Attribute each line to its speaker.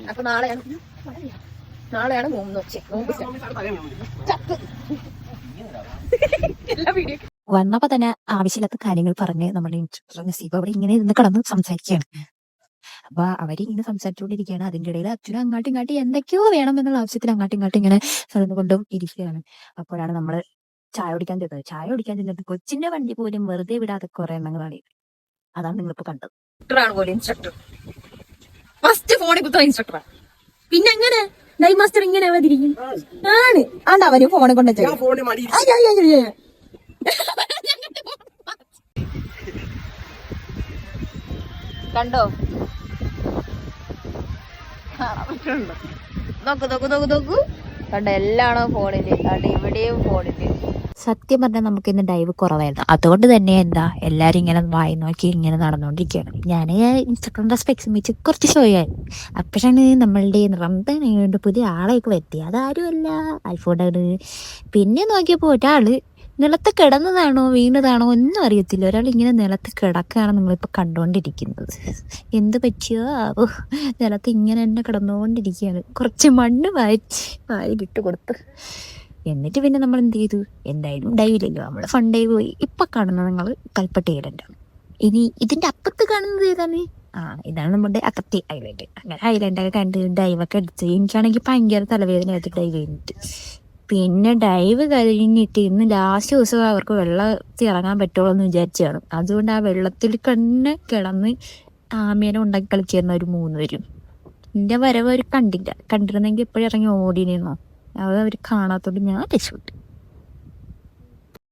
Speaker 1: അപ്പൊ നാളെയാണ് വന്നപ്പോ തന്നെ ആവശ്യമില്ലാത്ത കാര്യങ്ങൾ പറഞ്ഞ് നമ്മുടെ ഇൻസ്ട്രക്ടർ നസീബ് അവിടെ ഇങ്ങനെ ഇരുന്ന് കിടന്ന് സംസാരിക്കുകയാണ്. അപ്പൊ അവരിങ്ങനെ സംസാരിച്ചുകൊണ്ടിരിക്കുകയാണ്. അതിന്റെ ഇടയിൽ അച്ഛനും അങ്ങോട്ടും ഇങ്ങോട്ടും എന്തൊക്കെയോ വേണമെന്നുള്ള ആവശ്യത്തിൽ അങ്ങോട്ടും ഇങ്ങോട്ടും ഇങ്ങനെ കൊണ്ടും ഇരിക്കുകയാണ്. അപ്പോഴാണ് നമ്മള് ചായ കുടിക്കാൻ ചെന്നത്. കൊച്ചിന്റെ വണ്ടി പോലും വെറുതെ വിടാതെ കുറെ എണ്ണങ്ങളാണ്. അതാണ് നിങ്ങളിപ്പോ കണ്ടത്. ഇൻസ്ട്രക്ടർ ഫസ്റ്റ് ഫോണിൽ കുത്തുന്ന ഇൻസ്ട്രക്ടറാ. പിന്നെ എങ്ങനെ ലൈവ് മാസ്റ്റർ ഇങ്ങനെ അവതിരിക്കും ആണ് ആണ്ട് അവര് ഫോണെ കൊണ്ട് കണ്ടോ നോക്കൂ കണ്ടോ എല്ലാണോ ഫോണില്. കണ്ടോ ഇവിടെയും ഫോണില്. സത്യം പറഞ്ഞാൽ നമുക്ക് ഇന്ന് ഡൈവ് കുറവായിരുന്നു. അതുകൊണ്ട് തന്നെ എല്ലാരും ഇങ്ങനെ വായി നോക്കി ഇങ്ങനെ നടന്നുകൊണ്ടിരിക്കുകയാണ്. ഞാൻ ഇൻസ്ട്രക്ടറിന്റെ സ്പെക്സ് വെച്ച് കുറച്ച് ഷോ ആയി. അപ്പോഴാണ് നമ്മളുടെ റംസാൻ പുതിയ ആളെയൊക്കെ വരുത്തി. അതാരുമല്ല അൽഫോഡാണ്. പിന്നെ നോക്കിയപ്പോൾ ഒരാള് നിലത്ത് കിടന്നതാണോ വീണതാണോ ഒന്നും അറിയത്തില്ല. ഒരാൾ ഇങ്ങനെ നിലത്ത് കിടക്കുകയാണ് നിങ്ങളിപ്പോൾ കണ്ടുകൊണ്ടിരിക്കുന്നത്. എന്ത് പറ്റിയോ ആവോ, നിലത്ത് ഇങ്ങനെ തന്നെ കിടന്നുകൊണ്ടിരിക്കുകയാണ്. കുറച്ച് മണ്ണ് വായിലിട്ട് കൊടുത്ത്. എന്നിട്ട് പിന്നെ നമ്മൾ എന്ത് ചെയ്തു, എന്തായാലും ഡൈവില്ലല്ലോ, നമ്മൾ ഫൺ ഡൈവ് പോയി. ഇപ്പം കാണുന്നത് നിങ്ങൾ കൽപ്പറ്റ ഐലൻഡാണ്. ഇനി ഇതിൻ്റെ അപ്പുറത്ത് കാണുന്നത് ഏതാണ്? ഇതാണ് നമ്മുടെ അക്കത്തി ഐലൻഡ്. അങ്ങനെ ഐലൻഡൊക്കെ കണ്ട് ഡൈവൊക്കെ എടുത്ത് എനിക്കാണെങ്കിൽ ഭയങ്കര തലവേദന ആയിട്ട് ഡൈവ് കഴിഞ്ഞിട്ട്. പിന്നെ ഡൈവ് കഴിഞ്ഞിട്ട് ഇന്ന് ലാസ്റ്റ് ദിവസം അവർക്ക് വെള്ളത്തിൽ ഇറങ്ങാൻ പറ്റുള്ളൂ എന്ന് വിചാരിച്ചാണ്. അതുകൊണ്ട് ആ വെള്ളത്തിൽ തന്നെ കിടന്ന് ആമേനെ ഉണ്ടാക്കി കളിച്ചിരുന്ന ഒരു 3 പേരും. എൻ്റെ വരവ് അവർ കണ്ടിരുന്നെങ്കിൽ എപ്പോഴും ഇറങ്ങി ഓടിയിരുന്നോ. അത് അവർ കാണാത്തോണ്ട് ഞാൻ രക്ഷപ്പെട്ടു.